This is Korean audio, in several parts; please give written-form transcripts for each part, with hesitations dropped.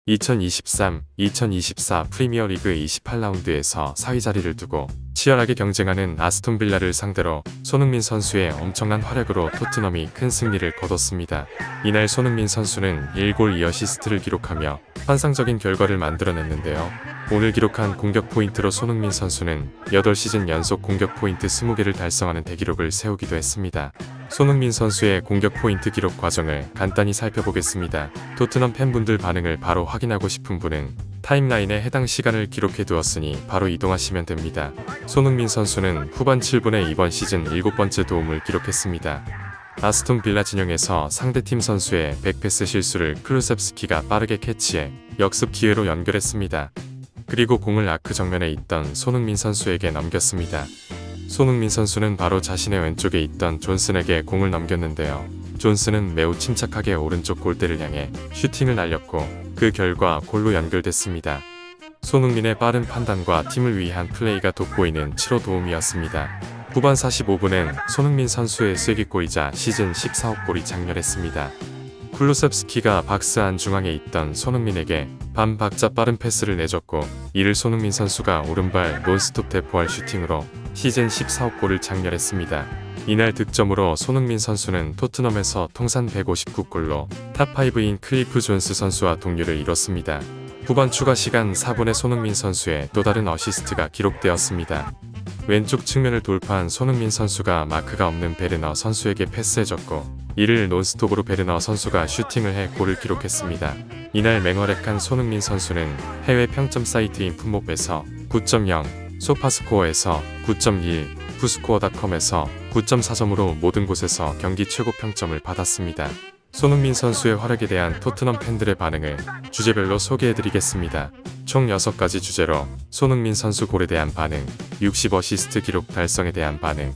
2023-2024 프리미어리그 28라운드에서 4위 자리를 두고 치열하게 경쟁하는 아스톤 빌라를 상대로 손흥민 선수의 엄청난 활약으로 토트넘이 큰 승리를 거뒀습니다. 이날 손흥민 선수는 1골 2어시스트를 기록하며 환상적인 결과를 만들어냈는데요. 오늘 기록한 공격 포인트로 손흥민 선수는 8시즌 연속 공격 포인트 20개를 달성하는 대기록을 세우기도 했습니다. 손흥민 선수의 공격 포인트 기록 과정을 간단히 살펴보겠습니다. 토트넘 팬분들 반응을 바로 확인하고 싶은 분은 타임라인에 해당 시간을 기록해 두었으니 바로 이동하시면 됩니다. 손흥민 선수는 후반 7분에 이번 시즌 7번째 도움을 기록했습니다. 아스톤 빌라 진영에서 상대팀 선수의 백패스 실수를 클루셉스키가 빠르게 캐치해 역습 기회로 연결했습니다. 그리고 공을 아크 정면에 있던 손흥민 선수에게 넘겼습니다. 손흥민 선수는 바로 자신의 왼쪽에 있던 존슨에게 공을 넘겼는데요. 존슨은 매우 침착하게 오른쪽 골대를 향해 슈팅을 날렸고 그 결과 골로 연결됐습니다. 손흥민의 빠른 판단과 팀을 위한 플레이가 돋보이는 7호 도움이었습니다. 후반 45분엔 손흥민 선수의 쐐기골이자 시즌 14호 골이 장렬했습니다. 쿨루셉스키가 박스 안중앙에 있던 손흥민에게 반박자 빠른 패스를 내줬고 이를 손흥민 선수가 오른발 논스톱 대포할 슈팅으로 시즌 14호 골을 장렬했습니다. 이날 득점으로 손흥민 선수는 토트넘에서 통산 159골로 탑5인 클리프 존스 선수와 동률을 이뤘습니다. 후반 추가 시간 4분에 손흥민 선수의 또 다른 어시스트가 기록되었습니다. 왼쪽 측면을 돌파한 손흥민 선수가 마크가 없는 베르너 선수에게 패스해줬고 이를 논스톱으로 베르너 선수가 슈팅을 해 골을 기록했습니다. 이날 맹활약한 손흥민 선수는 해외 평점 사이트인 풋몹에서 9.0, 소파스코어에서 9.1, 부스코어닷컴에서 9.4점으로 모든 곳에서 경기 최고 평점을 받았습니다. 손흥민 선수의 활약에 대한 토트넘 팬들의 반응을 주제별로 소개해드리겠습니다. 총 6가지 주제로 손흥민 선수 골에 대한 반응, 60어시스트 기록 달성에 대한 반응,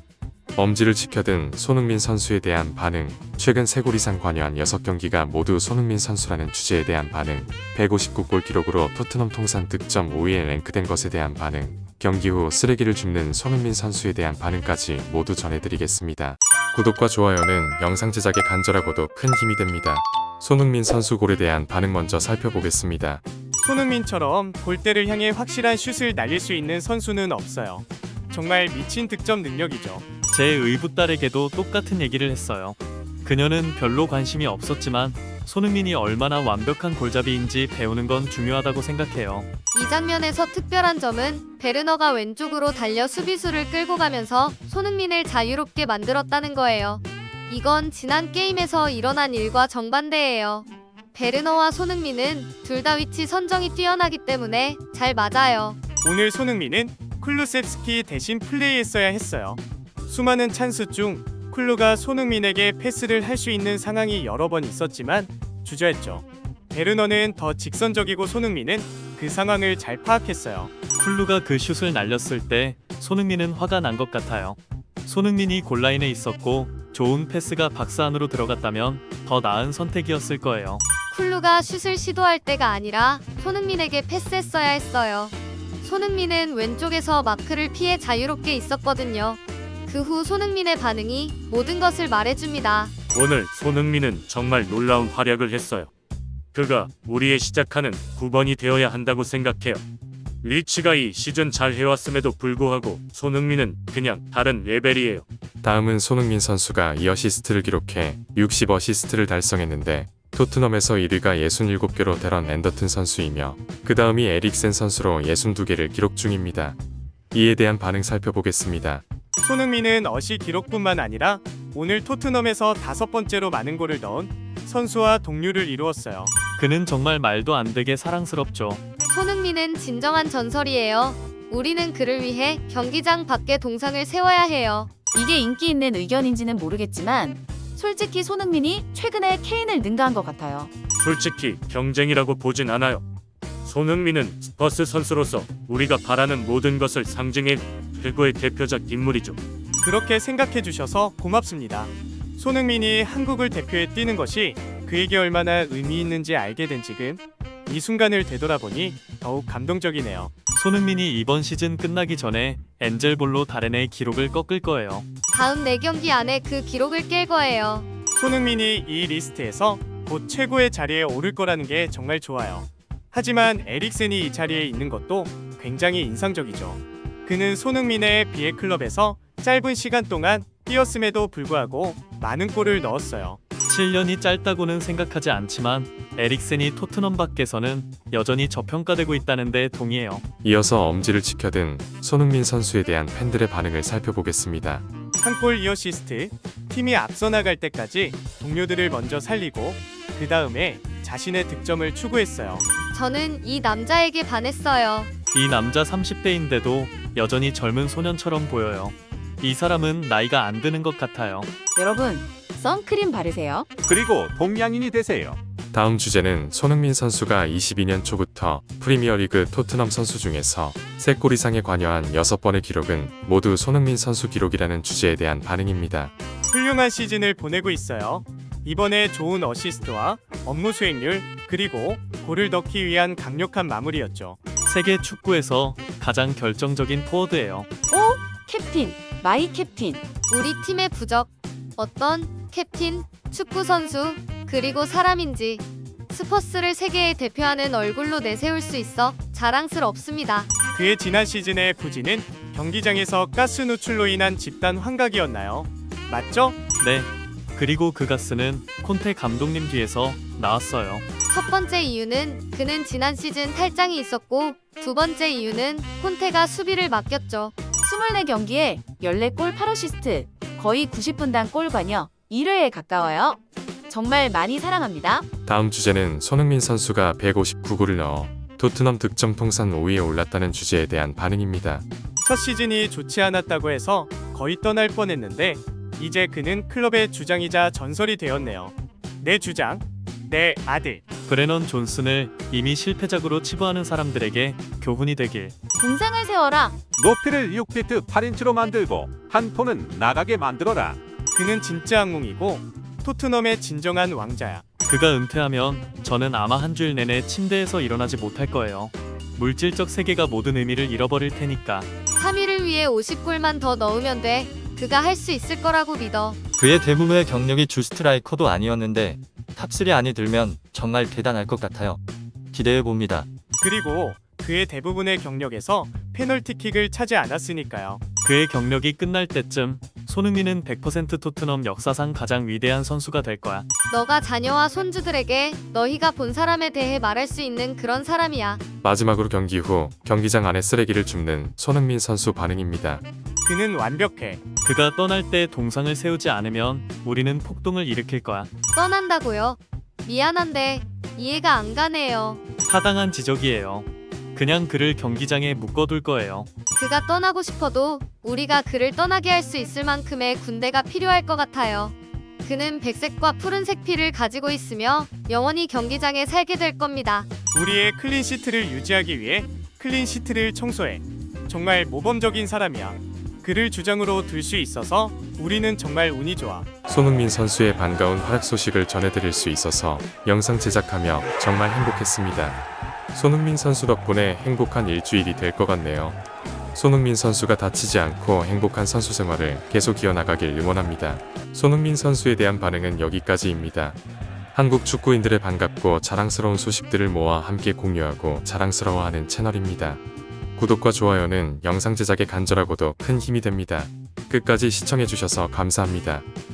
엄지를 지켜든 손흥민 선수에 대한 반응, 최근 3골 이상 관여한 6경기가 모두 손흥민 선수라는 주제에 대한 반응, 159골 기록으로 토트넘 통산 득점 5위에 랭크된 것에 대한 반응, 경기 후 쓰레기를 줍는 손흥민 선수에 대한 반응까지 모두 전해드리겠습니다. 구독과 좋아요는 영상 제작에 간절하고도 큰 힘이 됩니다. 손흥민 선수 골에 대한 반응 먼저 살펴보겠습니다. 손흥민처럼 골대를 향해 확실한 슛을 날릴 수 있는 선수는 없어요. 정말 미친 득점 능력이죠. 제 의붓딸에게도 똑같은 얘기를 했어요. 그녀는 별로 관심이 없었지만 손흥민이 얼마나 완벽한 골잡이인지 배우는 건 중요하다고 생각해요. 이 장면에서 특별한 점은 베르너가 왼쪽으로 달려 수비수를 끌고 가면서 손흥민을 자유롭게 만들었다는 거예요. 이건 지난 게임에서 일어난 일과 정반대예요. 베르너와 손흥민은 둘 다 위치 선정이 뛰어나기 때문에 잘 맞아요. 오늘 손흥민은 쿨루셉스키 대신 플레이했어야 했어요. 수많은 찬스 중 쿨루가 손흥민에게 패스를 할 수 있는 상황이 여러 번 있었지만 주저했죠. 베르너는 더 직선적이고 손흥민은 그 상황을 잘 파악했어요. 쿨루가 그 슛을 날렸을 때 손흥민은 화가 난 것 같아요. 손흥민이 골라인에 있었고 좋은 패스가 박스 안으로 들어갔다면 더 나은 선택이었을 거예요. 쿨루가 슛을 시도할 때가 아니라 손흥민에게 패스했어야 했어요. 손흥민은 왼쪽에서 마크를 피해 자유롭게 있었거든요. 그 후 손흥민의 반응이 모든 것을 말해줍니다. 오늘 손흥민은 정말 놀라운 활약을 했어요. 그가 우리의 시작하는 9번이 되어야 한다고 생각해요. 리치가 이 시즌 잘 해왔음에도 불구하고 손흥민은 그냥 다른 레벨이에요. 다음은 손흥민 선수가 2어시스트를 기록해 60어시스트를 달성했는데 토트넘에서 1위가 67개로 데런 앤더튼 선수이며 그 다음이 에릭센 선수로 62개를 기록 중입니다. 이에 대한 반응 살펴보겠습니다. 손흥민은 어시 기록뿐만 아니라 오늘 토트넘에서 5번째로 많은 골을 넣은 선수와 동률을 이루었어요. 그는 정말 말도 안 되게 사랑스럽죠. 손흥민은 진정한 전설이에요. 우리는 그를 위해 경기장 밖에 동상을 세워야 해요. 이게 인기 있는 의견인지는 모르겠지만 솔직히 손흥민이 최근에 케인을 능가한 것 같아요. 솔직히 경쟁이라고 보진 않아요. 손흥민은 스퍼스 선수로서 우리가 바라는 모든 것을 상징해 최고의 대표적 인물이죠. 그렇게 생각해 주셔서 고맙습니다. 손흥민이 한국을 대표해 뛰는 것이 그에게 얼마나 의미 있는지 알게 된 지금 이 순간을 되돌아보니 더욱 감동적이네요. 손흥민이 이번 시즌 끝나기 전에 엔젤볼로 다렌의 기록을 꺾을 거예요. 다음 4경기 안에 그 기록을 깰 거예요. 손흥민이 이 리스트에서 곧 최고의 자리에 오를 거라는 게 정말 좋아요. 하지만 에릭센이 이 자리에 있는 것도 굉장히 인상적이죠. 그는 손흥민의 비에클럽에서 짧은 시간 동안 뛰었음에도 불구하고 많은 골을 넣었어요. 7년이 짧다고는 생각하지 않지만 에릭센이 토트넘 밖에서는 여전히 저평가되고 있다는 데 동의해요. 이어서 엄지를 지켜든 손흥민 선수에 대한 팬들의 반응을 살펴보겠습니다. 한 골 2어시스트, 팀이 앞서 나갈 때까지 동료들을 먼저 살리고 그 다음에 자신의 득점을 추구했어요. 저는 이 남자에게 반했어요. 이 남자 30대인데도 여전히 젊은 소년처럼 보여요. 이 사람은 나이가 안 드는 것 같아요. 여러분, 선크림 바르세요. 그리고 동양인이 되세요. 다음 주제는 손흥민 선수가 22년 초부터 프리미어리그 토트넘 선수 중에서 3골 이상에 관여한 6번의 기록은 모두 손흥민 선수 기록이라는 주제에 대한 반응입니다. 훌륭한 시즌을 보내고 있어요. 이번에 좋은 어시스트와 업무 수행률 그리고 골을 넣기 위한 강력한 마무리였죠. 세계 축구에서 가장 결정적인 포워드예요. 캡틴, 마이 캡틴. 우리 팀의 부적. 어떤 캡틴, 축구 선수, 그리고 사람인지 스퍼스를 세계에 대표하는 얼굴로 내세울 수 있어 자랑스럽습니다. 그의 지난 시즌의 부진은 경기장에서 가스 누출로 인한 집단 환각이었나요? 맞죠? 네. 그리고 그 가스는 콘테 감독님 뒤에서 나왔어요. 첫 번째 이유는 그는 지난 시즌 탈장이 있었고, 두 번째 이유는 콘테가 수비를 맡겼죠. 24경기에 14골 8어시스트, 거의 90분당 골 관여 1회에 가까워요. 정말 많이 사랑합니다. 다음 주제는 손흥민 선수가 159골을 넣어 토트넘 득점 통산 5위에 올랐다는 주제에 대한 반응입니다. 첫 시즌이 좋지 않았다고 해서 거의 떠날 뻔했는데 이제 그는 클럽의 주장이자 전설이 되었네요. 내 주장, 내 아들. 브레넌 존슨을 이미 실패작으로 치부하는 사람들에게 교훈이 되길. 동상을 세워라. 높이를 6피트 8인치로 만들고 한 톤은 나가게 만들어라. 그는 진짜 악몽이고 토트넘의 진정한 왕자야. 그가 은퇴하면 저는 아마 한 주일 내내 침대에서 일어나지 못할 거예요. 물질적 세계가 모든 의미를 잃어버릴 테니까. 3위를 위해 50골만 더 넣으면 돼. 그가 할 수 있을 거라고 믿어. 그의 대부분의 경력이 주 스트라이커도 아니었는데 탑3 안에 들면 정말 대단할 것 같아요. 기대해봅니다. 그리고 그의 대부분의 경력에서 페널티킥을 차지 않았으니까요. 그의 경력이 끝날 때쯤 손흥민은 100% 토트넘 역사상 가장 위대한 선수가 될 거야. 너가 자녀와 손주들에게 너희가 본 사람에 대해 말할 수 있는 그런 사람이야. 마지막으로 경기 후 경기장 안에 쓰레기를 줍는 손흥민 선수 반응입니다. 그는 완벽해. 그가 떠날 때 동상을 세우지 않으면 우리는 폭동을 일으킬 거야. 떠난다고요? 미안한데 이해가 안 가네요. 타당한 지적이에요. 그냥 그를 경기장에 묶어둘 거예요. 그가 떠나고 싶어도 우리가 그를 떠나게 할 수 있을 만큼의 군대가 필요할 것 같아요. 그는 백색과 푸른색 피를 가지고 있으며 영원히 경기장에 살게 될 겁니다. 우리의 클린시트를 유지하기 위해 클린시트를 청소해. 정말 모범적인 사람이야. 그를 주장으로 둘 수 있어서 우리는 정말 운이 좋아. 손흥민 선수의 반가운 활약 소식을 전해드릴 수 있어서 영상 제작하며 정말 행복했습니다. 손흥민 선수 덕분에 행복한 일주일이 될 것 같네요. 손흥민 선수가 다치지 않고 행복한 선수 생활을 계속 이어나가길 응원합니다. 손흥민 선수에 대한 반응은 여기까지입니다. 한국 축구인들의 반갑고 자랑스러운 소식들을 모아 함께 공유하고 자랑스러워하는 채널입니다. 구독과 좋아요는 영상 제작에 간절하고도 큰 힘이 됩니다. 끝까지 시청해주셔서 감사합니다.